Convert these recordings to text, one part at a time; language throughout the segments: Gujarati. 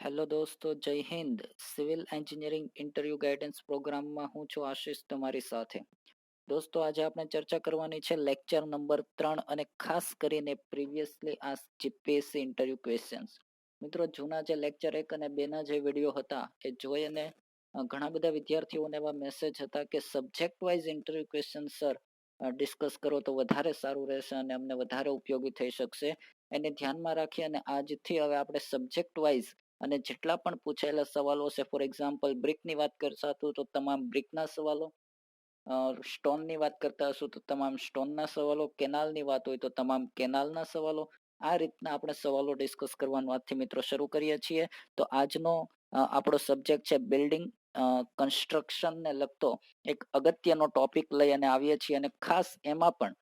હેલો દોસ્તો, જય Hind. Civil engineering interview guidance પ્રોગ્રામમાં હું છું આશિષ તમારી સાથે. દોસ્તો, આજે આપણે ચર્ચા કરવાની છે લેક્ચર નંબર 3 અને ખાસ કરીને પ્રીવિયસલી આ જીપીએસસી ઇન્ટરવ્યુ ક્વેશ્ચન્સ. મિત્રો, જૂના જે લેક્ચર 1 અને 2 ના જે વિડીયો હતા એ જોઈ અને ઘણા બધા વિદ્યાર્થીઓને એવા મેસેજ હતા કે subject wise interview question sir discuss કરો તો વધારે સારું રહેશે અને અમને વધારે ઉપયોગી થઈ શકશે. એને ધ્યાનમાં રાખી અને આજથી હવે આપણે સબ્જેક્ટ વાઇઝ અને જેટલા પણ પૂછાયેલા સવાલો છે, ફોર એક્ઝામ્પલ બ્રિકની વાત કરતા હતું તો તમામ બ્રિકના સવાલો, સ્ટોનની વાત કરતા હશું તો તમામ સ્ટોનના સવાલો, કેનાલની વાત હોય તો તમામ કેનાલના સવાલો, આ રીતના આપણે સવાલો ડિસ્કસ કરવાનું આજથી મિત્રો શરૂ કરીએ છીએ. તો આજનો આપણો સબ્જેક્ટ છે બિલ્ડિંગ કન્સ્ટ્રક્શન ને લગતો એક અગત્યનો ટોપિક લઈ અને આવીએ છીએ અને ખાસ એમાં પણ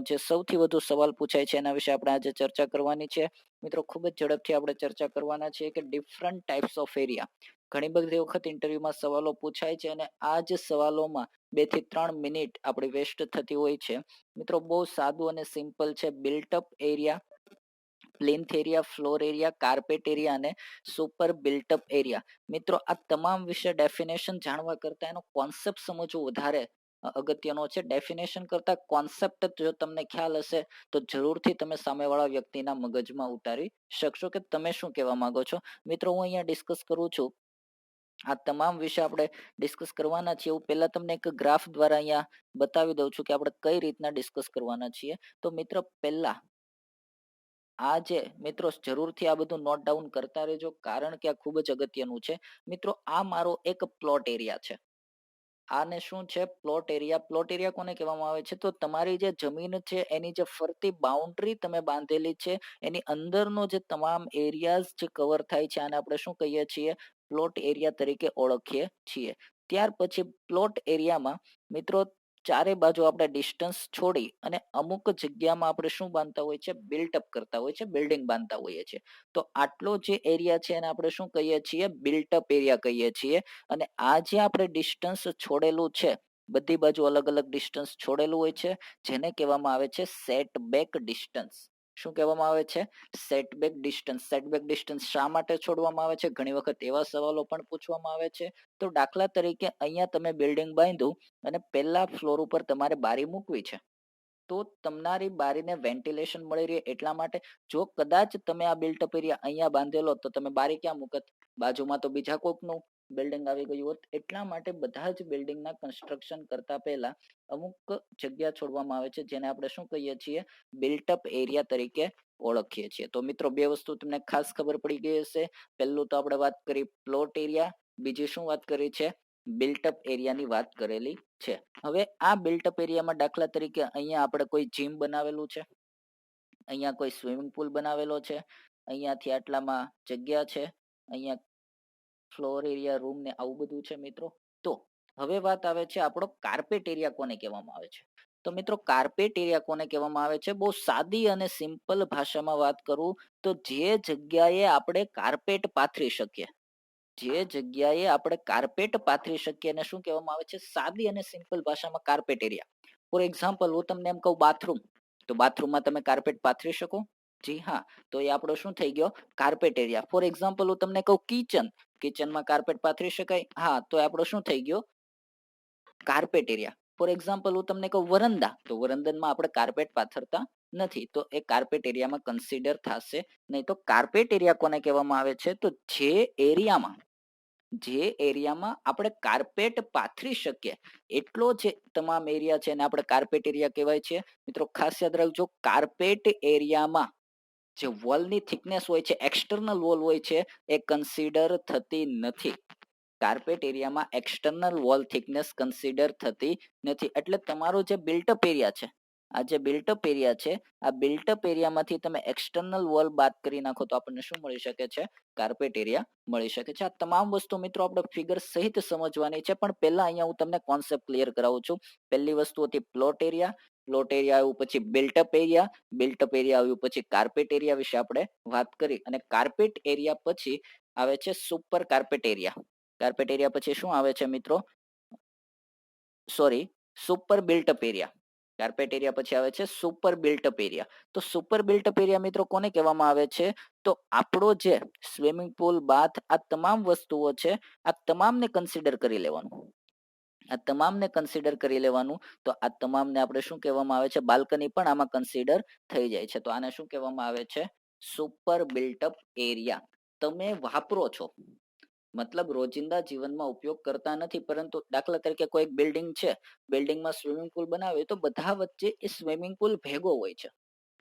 જે સૌથી વધુ સવાલ પૂછાય છે એના વિશે આપણે આજે ચર્ચા કરવાની છે. મિત્રો, ખૂબ જ ઝડપથી આપણે ચર્ચા કરવાના છીએ કે ડિફરન્ટ ટાઈપ્સ ઓફ એરિયા. ઘણી બધી વખત ઇન્ટરવ્યુમાં સવાલો પૂછાય છે અને આ જ સવાલોમાં 2 થી 3 મિનિટ આપણી વેસ્ટ થતી હોય છે. મિત્રો, બહુ સાદું અને સિમ્પલ છે. Built-up area, plinth area, floor area, carpet area અને સુપર બિલ્ટઅપ એરિયા. મિત્રો, આ તમામ વિશે ડેફિનેશન જાણવા કરતા એનો કોન્સેપ્ટ સમજવો વધારે અગત્યનો છે. ડેફિનેશન કરતા કોન્સેપ્ટ જો તમને ખ્યાલ હશે તો જરૂરથી તમે સામેવાળા વ્યક્તિના મગજમાં ઉતારી શકશો કે તમે શું કહેવા માંગો છો. મિત્રો, હું અહીંયા ડિસ્કસ કરું છું. આ તમામ વિશે આપણે ડિસ્કસ કરવાના છીએ. હું પહેલા તમને એક ગ્રાફ દ્વારા અહીંયા બતાવી દઉં છું કે આપણે કઈ રીતના ડિસ્કસ કરવાના છીએ. તો મિત્રો, પહેલા આ જે મિત્રો જરૂરથી આ બધું નોટ ડાઉન કરતા રહેજો, કારણ કે આ ખૂબ જ અગત્યનું છે. મિત્રો, આ મારો એક પ્લોટ એરિયા છે. આને શું છે? Plot area. પ્લોટ એરિયા કોને કહેવામાં આવે છે? તો તમારી જે જમીન છે એની જે ફરતી બાઉન્ડ્રી તમે બાંધેલી છે એની અંદરનો જે તમામ એરિયાઝ જે કવર થાય છે આને આપણે શું કહીએ છીએ? પ્લોટ એરિયા તરીકે ઓળખીએ છીએ. ત્યાર પછી પ્લોટ એરિયામાં મિત્રો ચારે બાજુ આપણે ડિસ્ટન્સ છોડી અને અમુક જગ્યામાં આપણે શું બાંધતા હોય છે? બિલ્ટઅપ કરતા હોય છે, બિલ્ડિંગ બાંધતા હોઈએ છીએ. તો આટલો જે એરિયા છે એને આપણે શું કહીએ છીએ? બિલ્ટઅપ એરિયા કહીએ છીએ. અને આ જે આપણે ડિસ્ટન્સ છોડેલું છે, બધી બાજુ અલગ અલગ ડિસ્ટન્સ છોડેલું હોય છે, જેને કહેવામાં આવે છે સેટબેક ડિસ્ટન્સ. શું કહેવામાં આવે છે? Setback distance. સેટબેક ડિસ્ટન્સ શા માટે છોડવામાં આવે છે? ઘણી વખત એવા સવાલો પણ પૂછવામાં આવે છે. તો દાખલા તરીકે અહીંયા તમે બિલ્ડિંગ બાંધ્યું અને પહેલા ફ્લોર ઉપર તમારે બારી મૂકવી છે, તો તમારી બારીને વેન્ટિલેશન મળી રહે એટલા માટે જો કદાચ તમે આ બિલ્ટઅપ એરિયા અહીંયા બાંધેલો તો તમે બારી ક્યાં મૂકત? બાજુમાં તો બીજા કોકનું બિલ્ડિંગ આવી ગયું હોત. એટલા માટે બધા જ બિલ્ડિંગના કન્સ્ટ્રક્શન કરતા પહેલા અમુક જગ્યા છોડવામાં આવે છે, જેને આપણે શું કહીએ છીએ? બિલ્ટઅપ એરિયા તરીકે ઓળખીએ છીએ. તો મિત્રો, બે વસ્તુ તમને ખાસ ખબર પડી ગઈ હશે. પહેલું તો આપણે વાત કરી પ્લોટ એરિયા, બીજી શું વાત કરી છે? બિલ્ટઅપ એરિયાની વાત કરેલી છે. હવે આ બિલ્ટઅપ એરિયામાં દાખલા તરીકે અહીંયા આપણે કોઈ જીમ બનાવેલું છે, અહીંયા કોઈ સ્વિમિંગ પુલ બનાવેલો છે, અહીંયાથી આટલામાં જગ્યા છે, અહીંયા ફ્લોર એરિયા, રૂમ ને આવું બધું છે મિત્રો. તો હવે વાત આવે છે આપણો કાર્પેટ એરિયા કોને કહેવામાં આવે છે? તો મિત્રો, કાર્પેટ એરિયા કોને કહેવામાં આવે છે? બહુ સાદી અને સિમ્પલ ભાષામાં વાત કરું તો જે જગ્યાએ આપણે કાર્પેટ પાથરી શકીએ, જે જગ્યાએ આપણે કાર્પેટ પાથરી શકીએ એને શું કહેવામાં આવે છે? સાદી અને સિમ્પલ ભાષામાં કાર્પેટ એરિયા. ફોર એક્ઝામ્પલ, હું તમને એમ કહું બાથરૂમ, તો બાથરૂમમાં તમે કાર્પેટ પાથરી શકો? જી હા. તો એ આપણો શું થઈ ગયો? Carpet area. ફોર એક્ઝામ્પલ, હું તમને કહું કિચન, કિચનમાં કાર્પેટ પાથરી શકાય? હા. તો એ આપણો શું થઈ ગયો? Carpet area. ફોર એક્ઝામ્પલ, હું તમને કહું વરંડા, તો વરંદામાં આપણે કાર્પેટ પાથરતા નથી, તો એ કાર્પેટ એરિયામાં કન્સિડર થશે નહીં. તો કાર્પેટ એરિયા કોને કહેવામાં આવે છે? તો જે એરિયામાં આપણે કાર્પેટ પાથરી શકીએ એટલો જે તમામ એરિયા છે એને આપણે કાર્પેટ એરિયા કહેવાય છે. મિત્રો, ખાસ યાદ રાખજો, કાર્પેટ એરિયામાં જે વોલની થિકનેસ હોય છે, એક્સટર્નલ વોલ હોય છે, એ કન્સિડર થતી નથી. કાર્પેટ એરિયામાં એક્સટર્નલ વોલ થિકનેસ કન્સિડર થતી નથી. એટલે તમારો જે બિલ્ટઅપ એરિયા છે, આ જે બિલ્ટઅપ એરિયા છે, આ બિલ્ટઅપ એરિયામાંથી તમે એક્સટર્નલ વોલ બાદ કરી નાખો તો આપણને શું મળી શકે છે? કાર્પેટ એરિયા મળી શકે છે. આ તમામ વસ્તુ મિત્રો આપણે ફિગર સહિત સમજવાની છે, પણ પહેલા અહીંયા હું તમને કોન્સેપ્ટ ક્લિયર કરાવું છું. પહેલી વસ્તુ હતી પ્લોટ એરિયા, પ્લોટ એરિયા આવ્યું પછી બિલ્ટઅપ એરિયા, બિલ્ટઅપ એરિયા આવ્યું પછી કાર્પેટ એરિયા વિશે આપણે વાત કરી, અને કાર્પેટ એરિયા પછી આવે છે super carpet area. Carpet area પછી શું આવે છે મિત્રો? Sorry, super built-up area. Carpet area પછી આવે છે સુપર બિલ્ટઅપ એરિયા. તો સુપર બિલ્ટઅપ એરિયા મિત્રો કોને કહેવામાં આવે છે? તો આપણો જે સ્વિમિંગ પુલ, બાથ, આ તમામ વસ્તુઓ છે, આ તમામને કન્સિડર કરી લેવાનું. આ તમામને કન્સિડર કરી લેવાનું. તો આ તમામને આપણે શું કહેવામાં આવે છે? બાલ્કની પણ આમાં કન્સિડર થઈ જાય છે. તો આને શું કહેવામાં આવે છે? Super built-up area. તમે વાપરો છો, મતલબ રોજિંદા જીવનમાં ઉપયોગ કરતા નથી, પરંતુ દાખલા તરીકે કોઈ બિલ્ડિંગ છે, બિલ્ડિંગમાં સ્વિમિંગ પુલ બનાવે તો બધા વચ્ચે એ સ્વિમિંગ પુલ ભેગો હોય છે,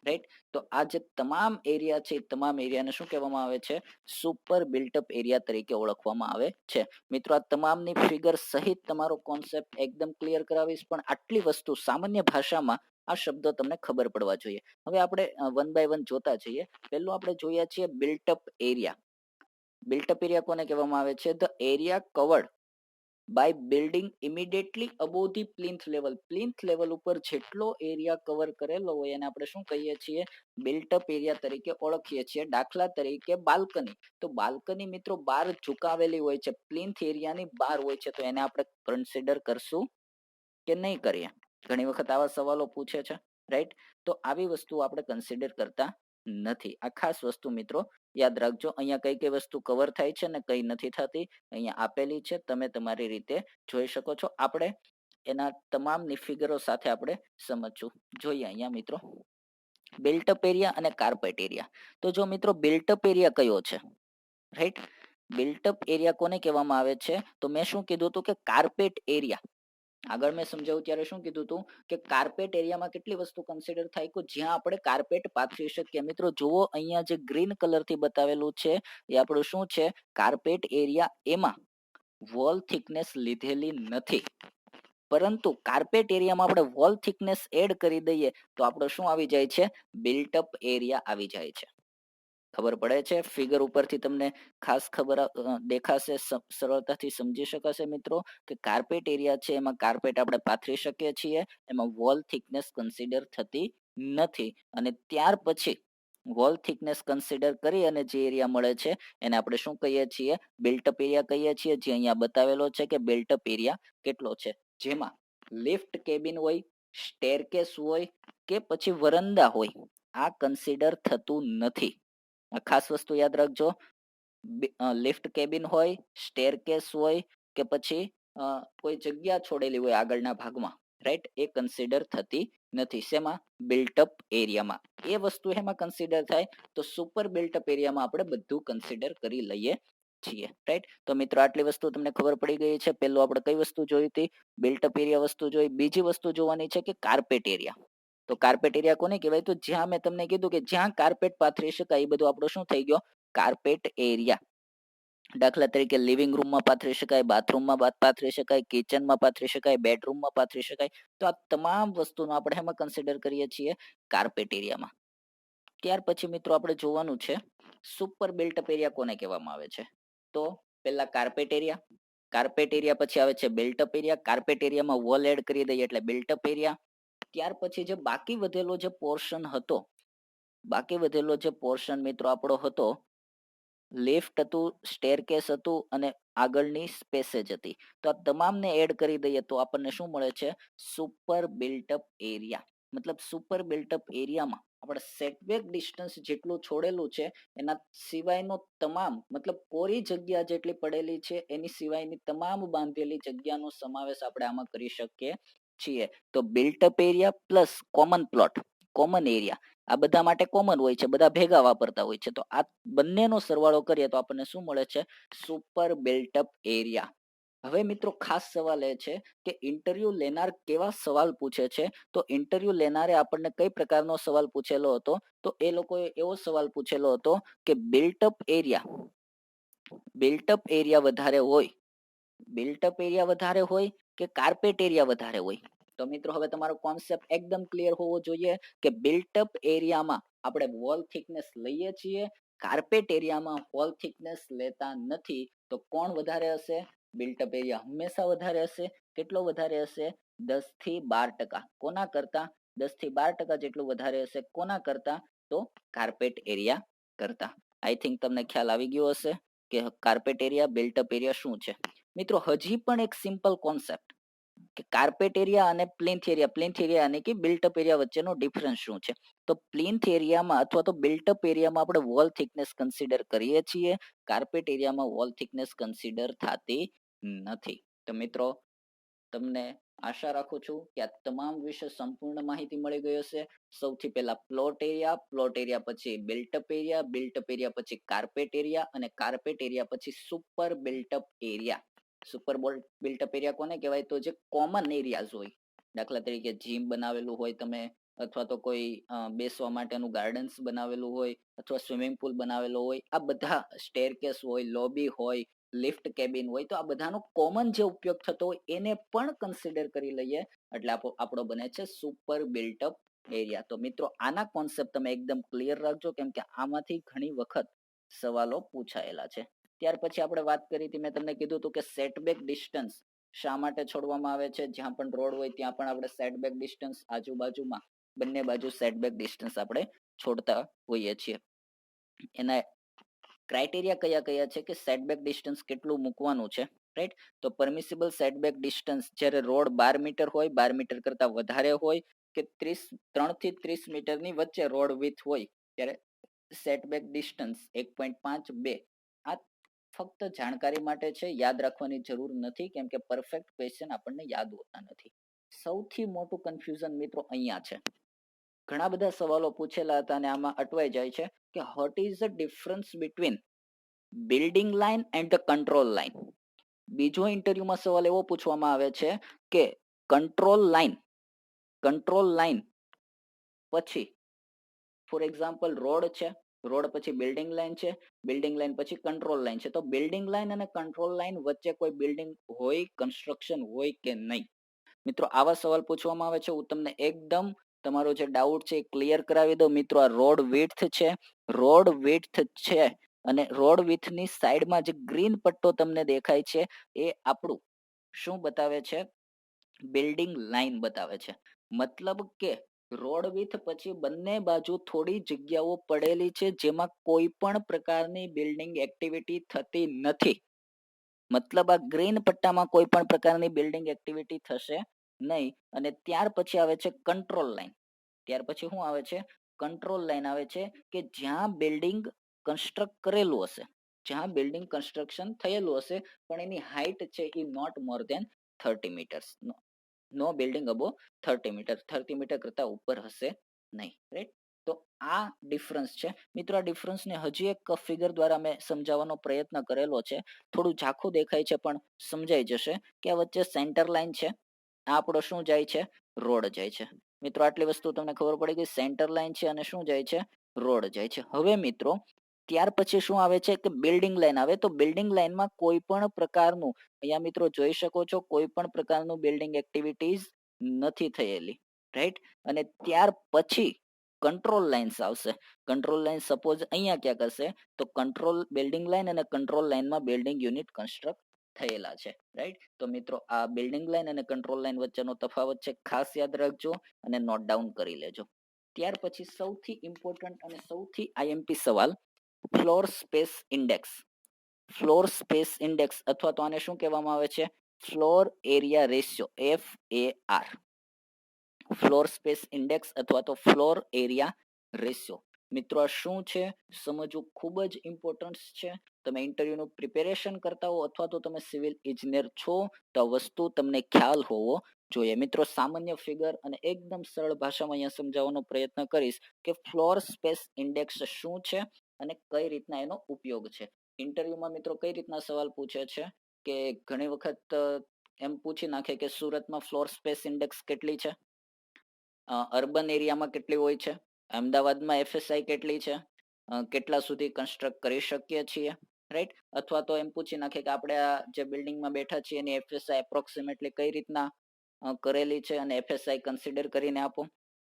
રાઈટ? તો આ જે તમામ એરિયા છે, તમામ એરિયાને શું કહેવામાં આવે છે? સુપર બિલ્ટઅપ એરિયા તરીકે ઓળખવામાં આવે છે. મિત્રો આ તમામની ફિગર સહિત તમારો કોન્સેપ્ટ એકદમ ક્લિયર કરાવીશ, પણ આટલી વસ્તુ સામાન્ય ભાષામાં આ શબ્દો તમને ખબર પડવા જોઈએ. હવે આપણે વન બાય વન જોતા જઈએ. પહેલું આપણે જોઈએ છીએ બિલ્ટઅપ એરિયા. બિલ્ટઅપ એરિયા કોને કહેવામાં આવે છે? The area covered by building immediately above the plinth level. Plinth level ઉપર જેટલો એરિયા કવર કરેલો હોય એને આપણે શું કહીએ છીએ? બિલ્ટઅપ એરિયા તરીકે ઓળખીએ છીએ. દાખલા તરીકે બાલ્કની. તો બાલ્કની મિત્રો બહાર ઝુકાવેલી હોય છે, પ્લિન્થ એરિયાની બહાર હોય છે, તો એને આપણે કન્સિડર કરશું કે નહીં કરીએ? ઘણી વખત આવા સવાલો પૂછે છે, રાઈટ? તો આવી વસ્તુ આપણે કન્સિડર કરતા નથી. આ ખાસ વસ્તુ મિત્રો યાદ રાખજો. અહીંયા કઈ કઈ વસ્તુ કવર થાય છે ને કઈ નથી થતી, અહીંયા આપેલી છે, તમે તમારી રીતે જોઈ શકો છો. આપણે એના તમામની ફિગરો સાથે આપણે સમજશું. જોઈએ અહીંયા મિત્રો બિલ્ટઅપ એરિયા અને કાર્પેટ એરિયા. તો જો મિત્રો બિલ્ટઅપ એરિયા કયો છે, રાઈટ? બિલ્ટઅપ એરિયા કોને કહેવામાં આવે છે? તો મેં શું કીધું હતું કે કાર્પેટ એરિયા. આગળ મેં સમજાવું ત્યારે શું કીધું હતું કે કાર્પેટ એરિયામાં કેટલી વસ્તુ કન્સિડર થાય કે જ્યાં આપણે કાર્પેટ પાથરી શકીએ. મિત્રો જુઓ અહીંયા જે ગ્રીન કલરથી બતાવેલું છે એ આપણું શું છે? Carpet area. એમાં વોલ થિકનેસ લીધેલી નથી, પરંતુ કાર્પેટ એરિયામાં આપણે વોલ થિકનેસ એડ કરી દઈએ તો આપણો શું આવી જાય છે? બિલ્ટઅપ એરિયા આવી જાય છે. ખબર પડે છે? ફિગર ઉપરથી તમને ખાસ ખબર દેખાશે, સરળતાથી સમજી શકાશે મિત્રો કે કાર્પેટ એરિયા છે એમાં કાર્પેટ આપણે પાથરી શકીએ છીએ, એમાં વોલ થિકનેસ કન્સિડર થતી નથી. અને ત્યાર પછી વોલ થિકનેસ કન્સિડર કરી અને જે એરિયા મળે છે એને આપણે શું કહીએ છીએ? બિલ્ટઅપ એરિયા કહીએ છીએ. જે અહીંયા બતાવેલો છે કે બિલ્ટઅપ એરિયા કેટલો છે, જેમાં લિફ્ટ કેબિન હોય, સ્ટેરકેસ હોય કે પછી વરંડા હોય, આ કન્સિડર થતું નથી. ખાસ વસ્તુ યાદ રાખજો. લિફ્ટ કેબિન હોય, સ્ટેરકેસ હોય કે પછી કોઈ જગ્યા છોડેલી હોય આગળના ભાગમાં, રાઈટ? એ કન્સિડર થતી નથી. શેમાં? બિલ્ટઅપ એરિયામાં. એ વસ્તુ એમાં કન્સિડર થાય તો સુપર બિલ્ટઅપ એરિયામાં આપણે બધું કન્સિડર કરી લઈએ છીએ, રાઈટ? તો મિત્રો આટલી વસ્તુ તમને ખબર પડી ગઈ છે. પહેલું આપણે કઈ વસ્તુ જોઈ હતી? બિલ્ટઅપ એરિયા વસ્તુ જોઈ. બીજી વસ્તુ જોવાની છે કે કાર્પેટ એરિયા. તો કાર્પેટ એરિયા કોને કહેવાય? તો જ્યાં મેં તમને કીધું કે જ્યાં કાર્પેટ પાથરી શકાય એ બધું આપણો શું થઈ ગયો? Carpet area. દાખલા તરીકે લિવિંગ રૂમમાં પાથરી શકાય, બાથરૂમમાં પાથરી શકાય, કિચનમાં પાથરી શકાય, બેડરૂમમાં પાથરી શકાય. તો આ તમામ વસ્તુનો આપણે એમાં કન્સિડર કરીએ છીએ કાર્પેટ એરિયામાં. ત્યાર પછી મિત્રો આપણે જોવાનું છે સુપર બિલ્ટઅપ એરિયા કોને કહેવામાં આવે છે? તો પહેલા કાર્પેટ એરિયા. કાર્પેટ એરિયા પછી આવે છે બિલ્ટઅપ એરિયા. કાર્પેટ એરિયામાં વોલ એડ કરી દઈએ એટલે બિલ્ટઅપ એરિયા. ત્યાર પછી જે બાકી વધેલો જે પોર્શન હતો, બાકી વધેલો જે પોર્શન મિત્રો આપણો હતો, લિફ્ટ હતું, સ્ટેરકેસ હતું અને આગળની સ્પેસેજ હતી. તો આ તમામને એડ કરી દઈએ તો આપણને શું મળે છે? Super built-up area. મતલબ સુપર બિલ્ટઅપ એરિયામાં આપણે સેટબેક ડિસ્ટન્સ જેટલું છોડેલું છે એના સિવાયનો તમામ, મતલબ કોરી જગ્યા જેટલી પડેલી છે એની સિવાયની તમામ બાંધેલી જગ્યાનો સમાવેશ આપણે આમાં કરી શકીએ છીએ. તો built-up area plus common plot, common area, આ બધા માટે કોમન હોય છે, બધા ભેગા વાપરતા હોય છે. તો આ બંનેનો સરવાળો કરીએ તો આપણને શું મળે છે? Super built-up area. હવે મિત્રો ખાસ સવાલ એ છે કે ઇન્ટરવ્યુ લેનાર કેવા સવાલ પૂછે છે? તો ઇન્ટરવ્યુ લેનારે આપણને કઈ પ્રકારનો સવાલ પૂછેલો હતો? તો એ લોકોએ એવો સવાલ પૂછેલો હતો કે બિલ્ટઅપ એરિયા વધારે હોય, બિલ્ટઅપ એરિયા વધારે હોય કે કાર્પેટ એરિયા વધારે હોય? તો મિત્રો હવે તમારો કોન્સેપ્ટ એકદમ ક્લિયર હોવો જોઈએ કે બિલ્ટઅપ એરિયામાં આપણે વોલ થિકનેસ લઈએ છીએ, કાર્પેટ એરિયામાં વોલ થિકનેસ લેતા નથી. તો કોણ વધારે હશે? બિલ્ટઅપ એરિયા હંમેશા વધારે હશે. કેટલો વધારે હશે? 10 થી 12%. કોના કરતા? 10 થી 12% જેટલું વધારે હશે. કોના કરતા? તો કાર્પેટ એરિયા કરતા. આઈ થિંક તમને ખ્યાલ આવી ગયો હશે કે કાર્પેટ એરિયા, બિલ્ટઅપ એરિયા શું છે. મિત્રો હજી પણ એક સિમ્પલ કોન્સેપ્ટ, કે કાર્પેટ એરિયા અને પ્લિન્થ એરિયા અને કે બિલ્ટ અપ એરિયા વચ્ચેનો ડિફરન્સ શું છે. તો પ્લિન્થ એરિયામાં અથવા તો બિલ્ટ અપ એરિયામાં આપણે વોલ થિકનેસ કન્સિડર કરીએ છીએ, કાર્પેટ એરિયામાં વોલ થિકનેસ કન્સિડર થતી નથી. તો મિત્રો તમને આશા રાખું છું કે આ તમામ વિશે સંપૂર્ણ માહિતી મળી ગઈ હશે. સૌથી પહેલા પ્લોટ એરિયા પછી બિલ્ટ અપ એરિયા પછી કાર્પેટ એરિયા અને કાર્પેટ એરિયા પછી super built up area. Super built up area કોને કહેવાય? તો જે કોમન એરિયાઝ હોય, દાખલા તરીકે જીમ બનાવેલું હોય તમે, અથવા તો કોઈ બેસવા માટેનું ગાર્ડન્સ બનાવેલું હોય, અથવા સ્વિમિંગ પુલ બનાવેલો હોય, આ બધા સ્ટેરકેસ હોય, લોબી હોય, લિફ્ટ કેબિન હોય, તો આ બધાનો કોમન જે ઉપયોગ થતો હોય એને પણ કન્સિડર કરી લઈએ એટલે આપણો બને છે સુપર બિલ્ટ અપ એરિયા. તો મિત્રો આના કોન્સેપ્ટ તમે એકદમ ક્લિયર રાખજો, કેમ કે આમાંથી ઘણી વખત સવાલો પૂછાયેલા છે. ત્યાર પછી આપણે વાત કરી હતી, મેં તમને કીધું હતું કે સેટબેક ડિસ્ટન્સ શા માટે છોડવામાં આવે છે? જ્યાં પણ રોડ હોય ત્યાં પણ આપણે સેટબેક ડિસ્ટન્સ આજુબાજુમાં બંને બાજુ સેટબેક ડિસ્ટન્સ આપણે છોડતા હોઈએ છીએ. એના ક્રાઇટેરિયા કયા કયા છે કે સેટબેક ડિસ્ટન્સ કેટલું મૂકવાનું છે, રાઈટ? તો પરમિસિબલ સેટબેક ડિસ્ટન્સ જ્યારે રોડ 12 મીટર હોય, 12 મીટર કરતા વધારે હોય કે 3 થી 30 મીટરની વચ્ચે રોડ વિથ હોય ત્યારે સેટબેક ડિસ્ટન્સ 1.5-2. આ ફક્ત જાણકારી માટે છે, યાદ રાખવાની જરૂર નથી, કેમ કે પરફેક્ટ ક્વેશ્ચન આપણને યાદ હોતા નથી. સૌથી મોટું કન્ફ્યુઝન મિત્રો અહીંયા છે. ઘણા બધા સવાલો પૂછેલા હતા અને આમાં અટવાઈ જાય છે કે what is the difference between building line and the control line. બીજો ઇન્ટરવ્યુમાં સવાલ એવો પૂછવામાં આવે છે કે કંટ્રોલ લાઇન પછી ફોર એક્ઝામ્પલ રોડ છે, રોડ પછી બિલ્ડિંગ લાઇન છે, બિલ્ડિંગ લાઇન પછી કંટ્રોલ લાઇન છે, તો બિલ્ડિંગ લાઇન અને કંટ્રોલ લાઇન વચ્ચે કોઈ બિલ્ડિંગ હોય, કન્સ્ટ્રક્શન હોય કે નહીં? મિત્રો આવા સવાલ પૂછવામાં આવે છે. હું તમને એકદમ તમારો જે ડાઉટ છે એ ક્લિયર કરાવી દઉં. મિત્રો આ રોડ વિડ્થ છે અને રોડ વિડ્થની સાઈડમાં જે ગ્રીન પટ્ટો તમને દેખાય છે એ આપણું શું બતાવે છે? બિલ્ડિંગ લાઇન બતાવે છે. મતલબ કે રોડ વિડ્થ પછી બંને બાજુ થોડી જગ્યાઓ પડેલી છે જેમાં કોઈ પણ પ્રકારની બિલ્ડિંગ એક્ટિવિટી થતી નથી. મતલબ આ ગ્રીન પટ્ટામાં કોઈ પણ પ્રકારની બિલ્ડિંગ એક્ટિવિટી થશે નહીં. અને ત્યાર પછી આવે છે કંટ્રોલ લાઇન. ત્યાર પછી શું આવે છે? કંટ્રોલ લાઇન આવે છે કે જ્યાં બિલ્ડિંગ કન્સ્ટ્રક્ટ કરેલું હશે, જ્યાં બિલ્ડિંગ કન્સ્ટ્રક્શન થયેલું હશે પણ એની હાઈટ છે એ not more than 30 meters. No building above 30 meter, 30 meter કરતા ઉપર હશે નહીં, રાઈટ? તો આ ડિફરન્સ છે મિત્રો. આ ડિફરન્સને હજી એક ફિગર દ્વારા મેં સમજાવવાનો પ્રયત્ન કરેલો છે. થોડું ઝાખું દેખાય છે પણ સમજાઈ જશે કે આ વચ્ચે સેન્ટર લાઇન છે, આ આપણો શું જાય છે? રોડ જાય છે. મિત્રો આટલી વસ્તુ તમને ખબર પડી ગઈ, સેન્ટર લાઇન છે અને શું જાય છે? રોડ જાય છે. હવે મિત્રો ત્યાર પછી શું આવે છે કે બિલ્ડિંગ લાઇન આવે. તો બિલ્ડિંગ લાઇનમાં કોઈ પણ પ્રકારનું, અહીંયા મિત્રો જોઈ શકો છો, કોઈ પણ પ્રકારનું બિલ્ડિંગ એક્ટિવિટીઝ નથી થયેલી, રાઈટ? અને ત્યાર પછી કંટ્રોલ લાઇન્સ આવશે. કંટ્રોલ લાઇન સપોઝ અહીંયા ક્યાંક હશે, તો કંટ્રોલ બિલ્ડિંગ લાઇન અને કંટ્રોલ લાઇનમાં બિલ્ડિંગ યુનિટ કન્સ્ટ્રક્ટ થયેલા છે, રાઈટ? તો મિત્રો આ બિલ્ડિંગ લાઇન અને કંટ્રોલ લાઇન વચ્ચેનો તફાવત છે, ખાસ યાદ રાખજો અને નોટ ડાઉન કરી લેજો. ત્યાર પછી સૌથી ઇમ્પોર્ટન્ટ અને સૌથી આઈએમપી સવાલ, floor space index. Floor space index અથવા તો આને શું કહેવામાં આવે છે? Floor area ratio, FAR. Floor space index અથવા તો ફ્લોર એરિયા રેશિયો. મિત્રો આ શું છે સમજવું ખૂબ જ ઇમ્પોર્ટન્ટ છે. તમે ઇન્ટરવ્યુનું પ્રિપેરેશન કરતા હો અથવા તો તમે સિવિલ ઇજનેર છો તો આ વસ્તુ તમને ખ્યાલ હોવો જોઈએ. મિત્રો સામાન્ય ફિગર અને એકદમ સરળ ભાષામાં અહીંયા સમજાવવાનો પ્રયત્ન કરીશ કે ફ્લોર સ્પેસ ઇન્ડેક્સ શું છે અને કઈ રીતના એનો ઉપયોગ છે. ઇન્ટરવ્યુમાં મિત્રો કઈ રીતના સવાલ પૂછે છે કે ઘણી વખત એમ પૂછી નાખે કે સુરતમાં ફ્લોર સ્પેસ ઇન્ડેક્સ કેટલી છે, અર્બન એરિયામાં કેટલી હોય છે, અમદાવાદમાં એફએસઆઈ કેટલી છે, કેટલા સુધી કન્સ્ટ્રક્ટ કરી શકીએ છીએ, રાઈટ? અથવા તો એમ પૂછી નાખે કે આપણે આ જે બિલ્ડિંગમાં બેઠા છીએ એની એફએસઆઈ એપ્રોક્સિમેટલી કઈ રીતના કરેલી છે અને એફએસઆઈ કન્સિડર કરીને આપો.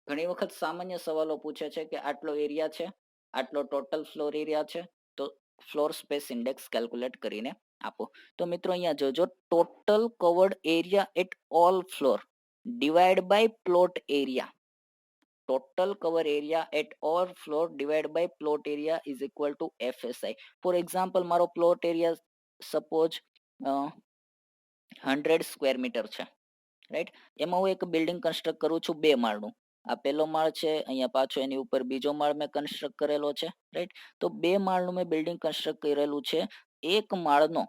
ઘણી વખત સામાન્ય સવાલો પૂછે છે કે આટલો એરિયા છે, આટલો ટોટલ ફ્લોર એરિયા છે, તો ફ્લોર સ્પેસ ઇન્ડેક્સ કેલ્ક્યુલેટ કરીને આપો. તો મિત્રો અહીંયા જોજો, total covered area at all floor divide by plot area. Total cover area at all floor divided by plot area is equal to FSI. For example, મારો plot area suppose 100 square metre છે, રાઈટ. એમાં હું એક બિલ્ડિંગ કન્સ્ટ્રક્ટ કરું છું 2 માળનું. આ પહેલો માળ છે, અહીંયા પાછો એની ઉપર બીજો માળ મેં કન્સ્ટ્રક્ટ કરેલો છે, રાઈટ. તો 2 માળનું મેં બિલ્ડિંગ કન્સ્ટ્રક્ટ કરેલું છે. એક માળનો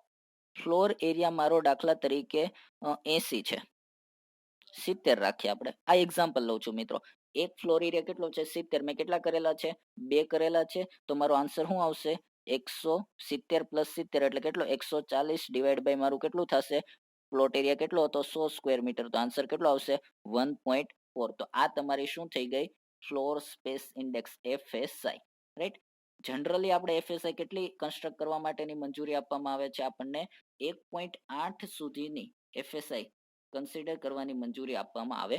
ફ્લોર એરિયા મારો દાખલા તરીકે 80 છે, 70 રાખીએ આપણે. આ એક્ઝામ્પલ લઉં છું મિત્રો. એક ફ્લોર એરિયા કેટલો છે? 70. મેં કેટલા કરેલા છે? 2 કરેલા છે. તો મારો આન્સર શું આવશે? 170 પ્લસ 70 એટલે કેટલો? 140 ડિવાઈડ બાય મારું કેટલું થશે? પ્લોટ એરિયા કેટલો હતો? 100 સ્ક્વેર મીટર. તો આન્સર કેટલો આવશે? 1.4. તો આ તમારી શું થઈ ગઈ? Floor space index, FSI, right. Generally આપણે FSI કેટલી કન્સ્ટ્રક્ટ કરવા માટેની મંજૂરી આપવામાં આવે છે? આપણને 1.8 સુધીની FSI કન્સિડર કરવાની મંજૂરી આપવામાં આવે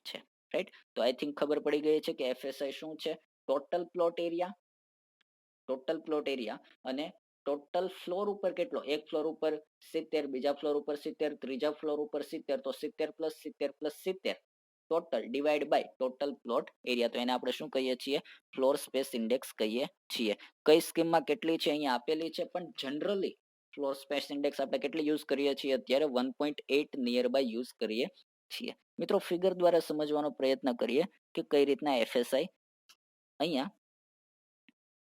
છે, રાઈટ. તો આઈ થિંક ખબર પડી ગઈ છે કે FSI શું છે. ટોટલ પ્લોટ એરિયા, અને ટોટલ ફ્લોર ઉપર કેટલો? એક ફ્લોર ઉપર 70, બીજા ફ્લોર ઉપર 70, ત્રીજા ફ્લોર ઉપર 70, તો 70 plus 70 plus 70 total divide by total plot area. તો એને આપણે શું કહીએ છીએ? ફ્લોર સ્પેસ ઇન્ડેક્સ કહીએ છીએ. કઈ સ્કીમમાં કેટલી છે અહીંયા આપેલી છે, પણ જનરલી ફ્લોર સ્પેસ ઇન્ડેક્સ આપણે કેટલી યુઝ કરીએ છીએ અત્યારે? 1.8 નિયર બાય યુઝ કરીએ છીએ. મિત્રો ફિગર દ્વારા સમજવાનો પ્રયત્ન કરીએ કે કઈ રીતના FSI અહીંયા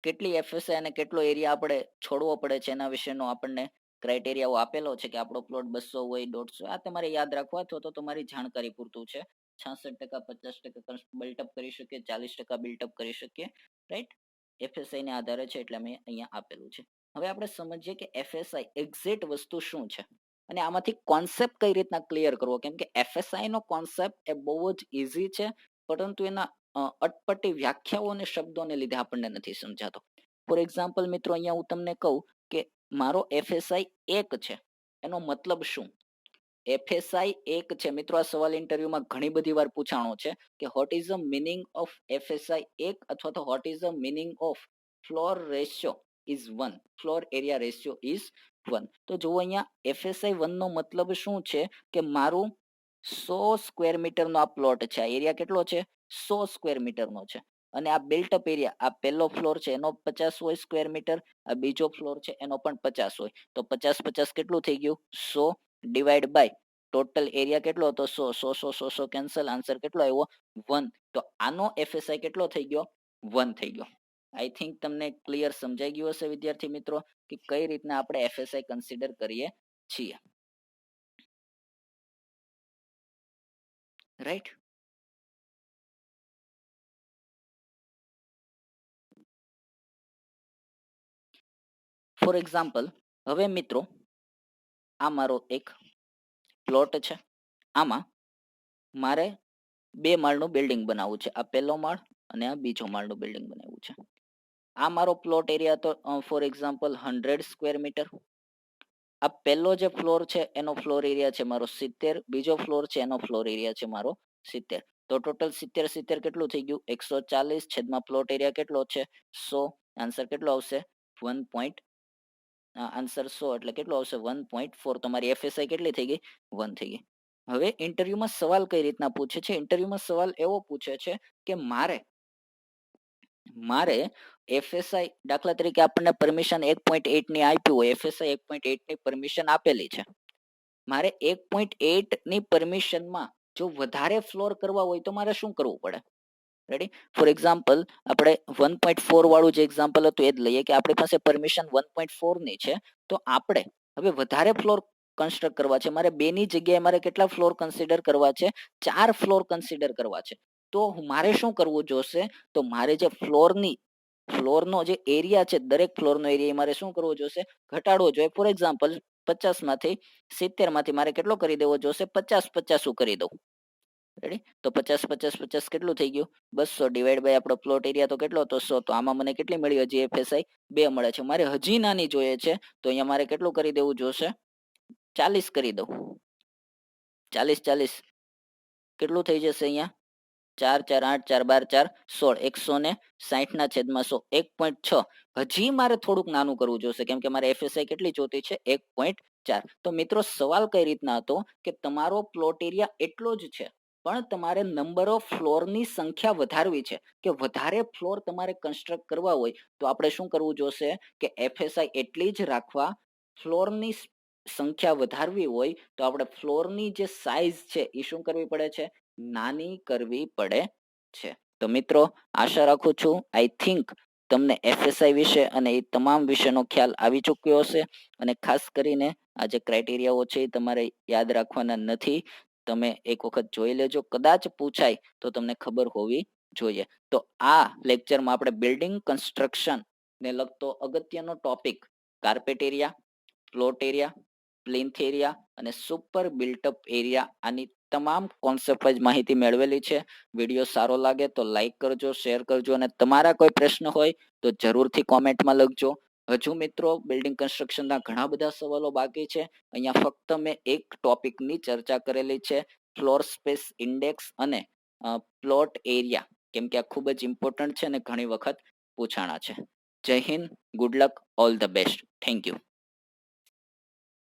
કેટલી FSI અને કેટલો એરિયા આપણે છોડવો પડે છે એના વિશેનો આપણને ક્રાઇટેરિયાઓ આપેલો છે કે આપણો પ્લોટ 200 હોય, 150. આ તમારે યાદ રાખવા અથવા તો તમારી જાણકારી પૂરતું છે. 66%, 50% બિલ્ટઅપ કરી શકીએ, 40% બિલ્ટઅપ કરી શકીએ, રાઈટ. FSI ને આધારે છે એટલે મેં અહીંયા આપેલું છે. હવે આપણે સમજીએ કે FSI એક્ઝેક્ટ વસ્તુ શું છે અને આમાંથી કોન્સેપ્ટ કઈ રીતના ક્લિયર કરવો. કેમ કે FSI નો કોન્સેપ્ટ એ બહુ જ ઇઝી છે, પરંતુ એના અટપટી વ્યાખ્યાઓ અને શબ્દોને લીધે આપણને નથી સમજાતો. ફોર એક્ઝામ્પલ મિત્રો, અહીંયા હું તમને કહું કે મારો FSI 1 છે, એનો મતલબ શું? FSI 1 છે મિત્રો. આ સવાલ ઇન્ટરવ્યુમાં ઘણી બધી વાર પૂછાણો છે કે what is the meaning of FSI 1 અથવા તો what is the meaning of floor ratio is 1, floor area ratio is 1. તો જો અહીંયા FSI 1 નો મતલબ શું છે કે મારું 100 સ્ક્વેર મીટરનો આ પ્લોટ છે. આ એરિયા કેટલો છે? 100 સ્ક્વેર મીટરનો છે. અને આ બિલ્ટઅપ એરિયા, આ પહેલો ફ્લોર છે એનો 50 હોય સ્ક્વેર મીટર, આ બીજો ફ્લોર છે એનો પણ 50 હોય. તો 50 50 કેટલું થઈ ગયું? 100 ડિવાઈડ બાય ટોટલ એરિયા કેટલો હતો? 100. 100 100 100 કેન્સલ. આન્સર કેટલો આવ્યો? 1. તો આનો FSI કેટલો થઈ ગયો? 1 થઈ ગયો. આઈ થિંક તમને ક્લિયર સમજાઈ ગયું હશે વિદ્યાર્થી મિત્રો કે કઈ રીતના આપણે FSI કન્સિડર કરીએ છીએ, રાઈટ. ફોર એક્ઝામ્પલ, હવે મિત્રો આ મારો એક પ્લોટ છે. આમાં મારે 2 માળનું બિલ્ડિંગ બનાવવું છે. આ પહેલો માળ અને આ બીજો માળનું બિલ્ડિંગ બનાવવું છે. આ મારો પ્લોટ એરિયા તો ફોર એક્ઝામ્પલ 100 સ્ક્વેર મીટર. આ પહેલો જે ફ્લોર છે એનો ફ્લોર એરિયા છે મારો 70, બીજો ફ્લોર છે એનો ફ્લોર એરિયા છે મારો 70. તો ટોટલ 70 70 કેટલું થઈ ગયું? 140 છેદમાં પ્લોટ એરિયા કેટલો છે? 100. આન્સર કેટલો આવશે? 1. આન્સર 100 એટલે કેટલો આવશે? 1.4. તમારી FSI કેટલી થઈ ગઈ? 1 થઈ ગઈ. હવે ઇન્ટરવ્યુમાં સવાલ કઈ રીતના પૂછે છે? ઇન્ટરવ્યુમાં સવાલ એવો પૂછે છે કે મારે FSI દાખલા તરીકે આપણને પરમિશન 1.8 ની આપ્યું હોય, FSI 1.8 ની પરમિશન આપેલી છે. મારે 1.8 ની પરમિશનમાં જો વધારે ફ્લોર કરવા હોય તો મારે શું કરવું પડે? રેડી. ફોર એક્ઝામ્પલ આપણે 1.4 વાળું જે એક્ઝામ્પલ હતું એ જ લઈએ કે આપણી પાસે પરમિશન 1.4 ની છે. તો આપણે હવે વધારે ફ્લોર કન્સ્ટ્રક્ટ કરવા છે. મારે 2 ની જગ્યાએ મારે કેટલા ફ્લોર કન્સિડર કરવા છે? 4 ફ્લોર કન્સિડર કરવા છે. તો મારે શું કરવું જોશે? તો મારે જે ફ્લોરનો જે એરિયા છે, દરેક ફ્લોરનો એરિયા મારે શું કરવો જોશે? ઘટાડવો જોઈએ. ફોર એક્ઝામ્પલ 50 માંથી 70 માંથી મારે કેટલો કરી દેવો જોશે? 50 50 કરી દઉં. રેડી. તો 50 50 50 કેટલું થઈ ગયું? 200 ડિવાઈડ બાય આપણો પ્લોટ એરિયા તો કેટલો હતો? 100. તો આમાં મને કેટલી મળી? હજી FSI 2 મળે છે. મારે હજી નાની જોઈએ છે તો અહીંયા મારે કેટલું કરી દેવું જોશે? 40 કરી દઉં. 40 40 કેટલું થઈ જશે અહીંયા? 4 4 8 4 12 4 16. 160 ના છેદમાં 100, 1.6. હજી મારે થોડુંક નાનું કરવું જોશે કેમ કે મારે FSI કેટલી જોતી છે? 1.4. તો મિત્રો સવાલ કઈ રીતના હતો કે તમારો પ્લોટ એરિયા એટલો જ છે પણ તમારે નંબર ઓફ ફ્લોરની સંખ્યા વધારવી છે કે વધારે ફ્લોર તમારે કન્સ્ટ્રક્ટ કરવા હોય તો આપણે શું કરવું જોશે કે FSI એટલી જ રાખવા, ફ્લોરની સંખ્યા વધારવી હોય તો આપણે ફ્લોરની જે સાઇઝ છે એ શું કરવી પડે છે? નાની કરવી પડે છે. તો મિત્રો આશા રાખું છું આઈ થિંક તમને એફએસઆઈ વિશે અને એ તમામ વિશેનો ખ્યાલ આવી ચૂક્યો હશે. અને ખાસ કરીને આ જે ક્રાઇટેરિયાઓ છે એ તમારે યાદ રાખવાના નથી. તમે એક વખત જોઈ લેજો, કદાચ પૂછાય તો તમને ખબર હોવી જોઈએ. તો આ લેક્ચરમાં આપણે બિલ્ડિંગ કન્સ્ટ્રક્શન ને લગતો અગત્યનો topic carpet area, plot area, plinth area અને સુપર બિલ્ટઅપ એરિયા, આની તમામ કોન્સેપ્ટ જ માહિતી મેળવેલી છે. વિડીયો સારો લાગે તો લાઈક કરજો, શેર કરજો અને તમારા કોઈ પ્રશ્ન હોય તો જરૂરથી કોમેન્ટમાં લખજો. હજુ મિત્રો બિલ્ડિંગ કન્સ્ટ્રક્શનના ઘણા બધા સવાલો બાકી છે. અહીંયા ફક્ત મેં એક ટોપિકની ચર્ચા કરેલી છે, ફ્લોર સ્પેસ ઇન્ડેક્સ અને પ્લોટ એરિયા, કેમ કે આ ખૂબ જ ઇમ્પોર્ટન્ટ છે અને ઘણી વખત પૂછાણા છે. જય Hind, good luck, all the best, thank you.